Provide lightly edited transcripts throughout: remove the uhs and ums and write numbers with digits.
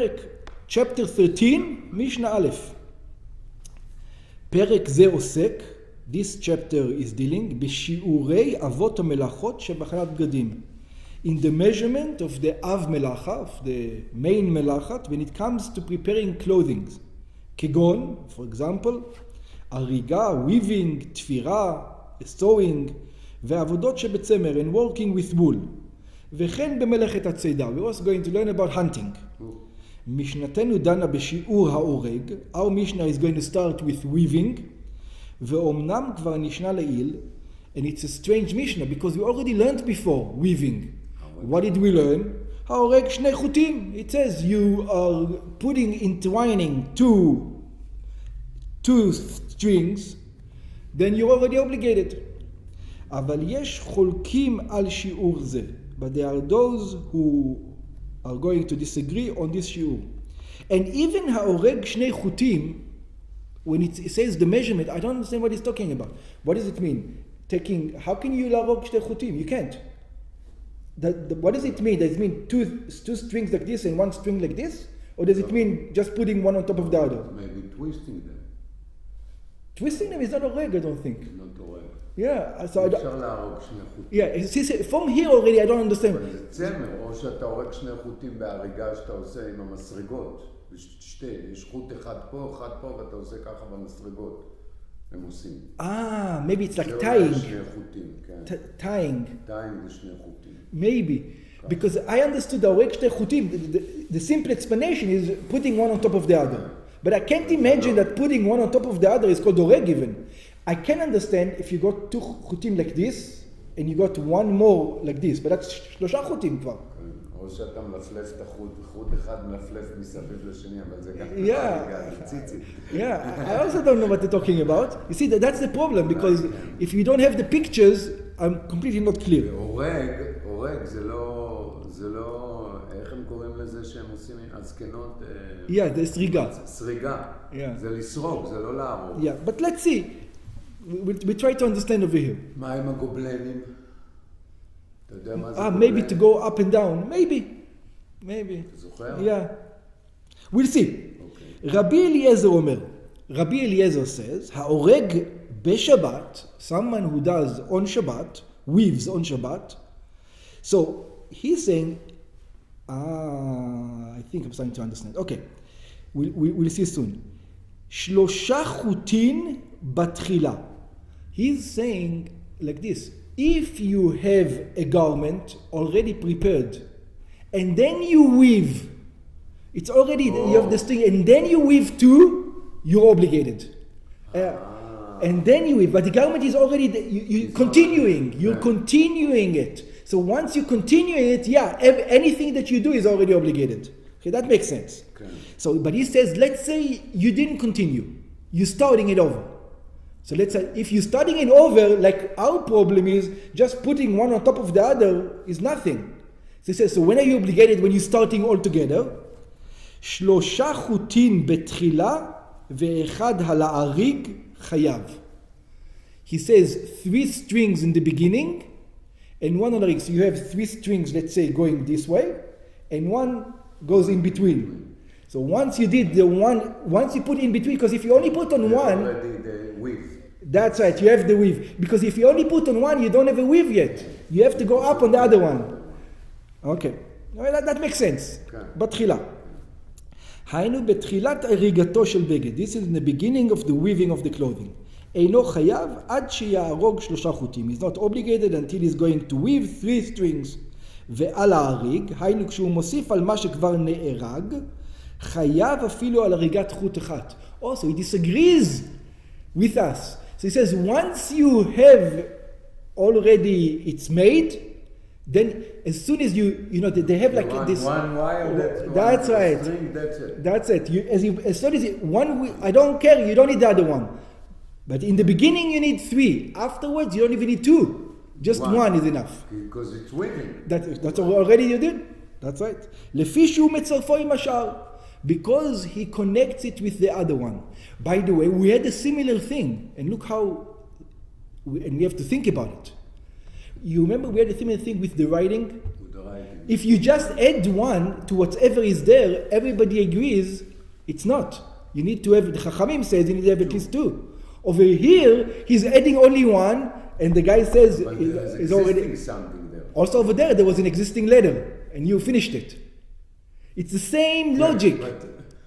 פרק, chapter 13, משנה א'. פרק זה עוסק, this chapter is dealing, בשיעורי אבות המלאכות שבחלת בגדים. In the measurement of the av melacha, of the main melachat, when it comes to preparing clothing. כגון, for example, הריגה, weaving, תפירה, sewing, ועבודות שבצמר, and working with wool. וכן במלאכת הצידה. We're also going to learn about hunting. משנתנו דנה בשיעור האורג. Our Mishnah is going to start with weaving. ואומנם כבר נשנה לעיל, and it's a strange Mishnah because we already learned before weaving. What did we learn? האורג שני חוטים. It says you are entwining two strings, then you're already obligated. אבל יש חולקים על שיעור זה. But there are those who are going to disagree on this shiur. And even ha'oreg shnei chutim, when it says the measurement, I don't understand what it's talking about. What does it mean? How can you larog shnei chutim? You can't. What does it mean? Does it mean two strings like this and one string like this? Or does it mean just putting one on top of the other? Maybe twisting them. Twisting them is not oreg, I don't think. Not oreg. Yeah, so אפשר להרוג שני חוטים. Yeah, see, from here already I don't understand. זה צמר, או שאתה הורג שני חוטים בהריגה שאתה עושה עם המסרגות. יש חוט אחד פה, ואתה עושה ככה במסרגות. הם עושים. Maybe it's like זה tying. זה שני חוטים, כן. Tying. tying זה שני חוטים. Maybe. Because I understood the הורג שני חוטים, the simple explanation is putting one on top of the other. But I can't imagine that putting one on top of the other is called הורג even. I can understand if you got two chutim like this, and you got one more like this, but that's שלושה חוטים כבר. או שאתה מלפלף את החוט, חוט אחד מלפלף מסביב לשני, אבל זה גם ציצי. Yeah, I also don't know what they're talking about. You see, that's the problem, because if you don't have the pictures, I'm completely not clear. הורג זה לא, איך הם קוראים לזה שהם עושים הזקנות? Yeah, זה סריגה. סריגה. זה לסרוג, זה לא להרוג. Yeah, but let's see. We try to understand over here. מה עם הגובלנים? אתה יודע מה זה גובלן? Maybe to go up and down. Maybe. אתה זוכר? Yeah. We'll see. רבי אליעזר אומר, Rabbi Eliezer says, ההורג בשבת, someone who does on Shabbat, weaves on Shabbat. So he's saying, I think I'm starting to understand. Okay, we'll see soon. שלושה חוטין בתחילה. He's saying like this, if you have a garment already prepared, and then you weave, it's already, you have this thing, and then you weave two, you're obligated. And then you weave, but the garment is already, you're continuing it. So once you continue it, anything that you do is already obligated. Okay, that makes sense. Okay. So, but he says, let's say you didn't continue. You're starting it over. So let's say, if you're starting it over, like our problem is, just putting one on top of the other is nothing. So he says, so when are you obligated when you're starting all together? שלושה חוטין בתחילה ואחד הלהריג חייב. He says 3 strings in the beginning and one on the rig. So you have 3 strings, let's say, going this way, and one goes in between. So once you did once you put in between, because if you only put on one, already the weave. That's right, you have the weave. Because if you only put on one, you don't have a weave yet. You have to go up on the other one. Okay, well, that makes sense. בתחילה. היינו בתחילת הריגתו של בגד. This is in the beginning of the weaving of the clothing. אינו חייב עד שיהרוג 3 חוטים. He's not obligated until he's going to weave 3 strings. ועל ההריג, היינו כשהוא מוסיף על מה שכבר נהרג, חייב אפילו על הריגת חוט אחת. Also, he disagrees with us. So he says, once you have already it's made, then as soon as you know, they have like this. One wire, that's right. String, that's it. That's it. As soon as I don't care, you don't need the other one. But in the beginning, you need 3. Afterwards, you don't even need 2. Just one is enough. Because it's weaving. That's already you did. That's right. לפי שהוא מצרפו עם השאר. Because he connects it with the other one. By the way, we had a similar thing. And look how, and we have to think about it. You remember we had a similar thing with the writing? With the writing. If you just add one to whatever is there, everybody agrees it's not. You need to have, the Chachamim says you need to have at least two. Over here, he's adding only one, and the guy says is already something there. Also over there was an existing letter, and you finished it. It's the same logic.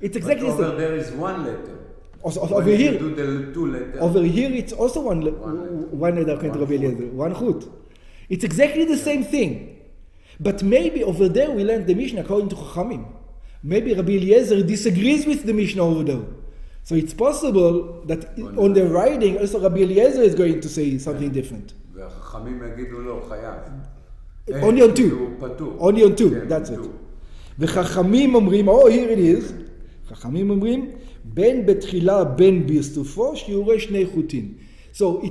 It's exactly the same. Over there is one letter. Also, over here, you do the two letters. over here it's also one letter according to Rabbi Eliezer, one chut. It's exactly the same thing. But maybe over there we learned the Mishnah according to Chachamim. Maybe Rabbi Eliezer disagrees with the Mishnah over there. So it's possible that on the writing also Rabbi Eliezer is going to say something different. והחכמים יגידו לו חייב. Only on two. פטור. Only on two, that's it. וחכמים אומרים, oh here it is, חכמים אומרים, בין בתחילה בין בסופו שיעורי שני חוטין. So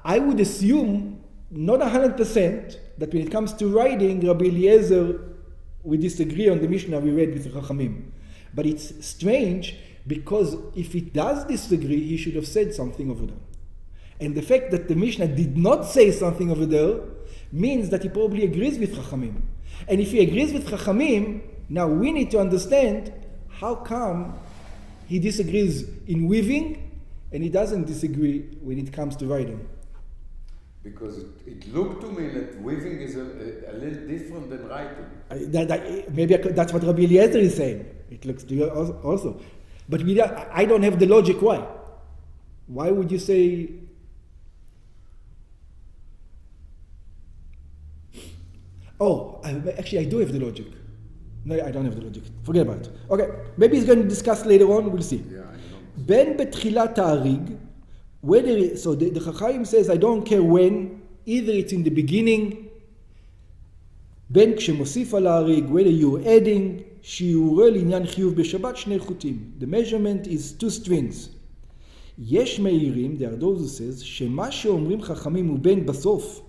I would assume, not 100%, that when it comes to writing, Rabbi Eliezer, we disagree on the Mishnah we read with the Chachamim. But it's strange, because if it does disagree, he should have said something over there. And the fact that the Mishnah did not say something over there means that he probably agrees with Chachamim. And if he agrees with Chachamim, now we need to understand how come he disagrees in weaving and he doesn't disagree when it comes to writing. Because it looked to me that weaving is a little different than writing. Maybe that's what Rabbi Eliezer is saying. It looks to you also. But I don't have the logic why. Why would you say... Oh, actually I do have the logic. No, I don't have the logic. Forget about it. Okay, maybe he's going to discuss later on, we'll see. Yeah, I know. Ben betchilat ha'arig, whether so the Chachamim says I don't care when, either it's in the beginning, ben כשמוסיף על ha'arig, whether you're adding, שיעורי לעניין חיוב בשבת שני חוטים. The measurement is 2 strings. יש מעירים, there are those who says, שמה שאומרים חכמים הוא בין בסוף,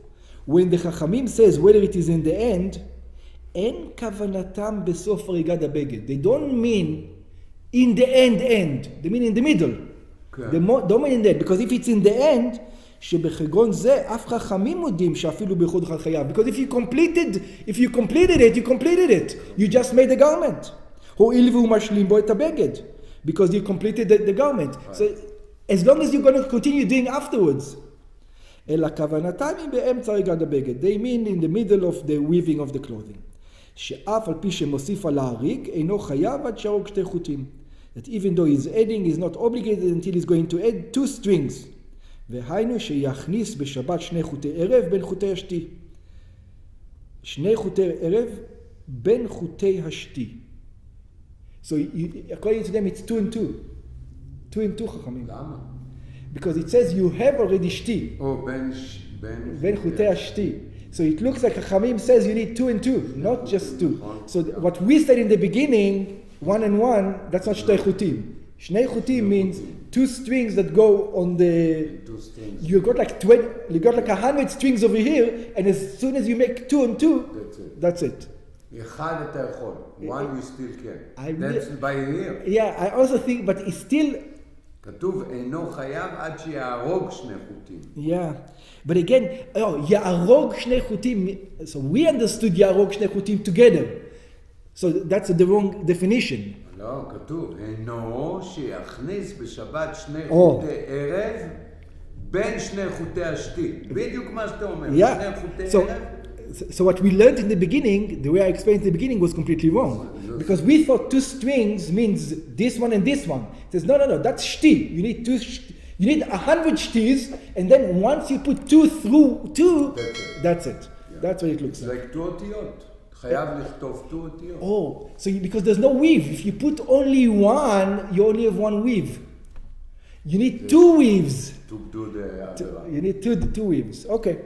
when the Chachamim says whether it is in the end, אין כוונתם בסוף הריגת הבגד. They don't mean in the end. They mean in the middle. Okay. They don't mean in the end. Because if it's in the end, שבחגון זה אף חכמים מודים שאפילו בייחוד אחד חייב. Because if you completed it. You just made the garment. הואיל והוא משלים בו את הבגד. Because you completed the garment. Right. So as long as you're going to continue doing afterwards. אלא כוונתם היא באמצע ריגת הבגד. They mean in the middle of the weaving of the clothing. שאף על פי שמוסיף על ההריג, אינו חייב עד שהרוג שתי חוטים. That even though he's adding, he's not obligated until he's going to add 2 strings. והיינו שיכניס בשבת שני חוטי ערב בין חוטי השתי. שני חוטי ערב בין חוטי השתי. So according to them it's 2 and 2. 2 and 2 חכמים. למה? Because it says you have already שתי. בין חוטי השתי. So it looks like Chachamim says you need 2 and 2, not just 2. So what we said in the beginning, 1 and 1, that's not shtei chutim. Shnei chutim means 2 strings that go on the... You got like 100 strings over here, and as soon as you make 2 and 2, that's it. אחד אתה יכול, 1 you still can. That's by here. Yeah, I also think, but it's still... כתוב אינו חייב עד שיהרוג שני חוטים. Yeah. But again, יהרוג שני חוטים, so we understood יהרוג שני חוטים together. So that's the wrong definition. לא, כתוב, אינו שיכניס בשבת שני חוטי ערב בין שני חוטי השתי. בדיוק מה שאתה אומר, שני חוטי ערב. So what we learned in the beginning, the way I explained in the beginning was completely wrong. Because we thought 2 strings means this one and this one. It says, no, that's shti. You need 100 shtis, and then once you put 2 through 2, that's it. Yeah. That's what it looks like. Like 2 אותיות. חייב לכתוב 2 אותיות. Oh, so because there's no weave. If you put only 1, you only have 1 weave. You need 2 weaves. To do the... You need 2 weaves. Okay.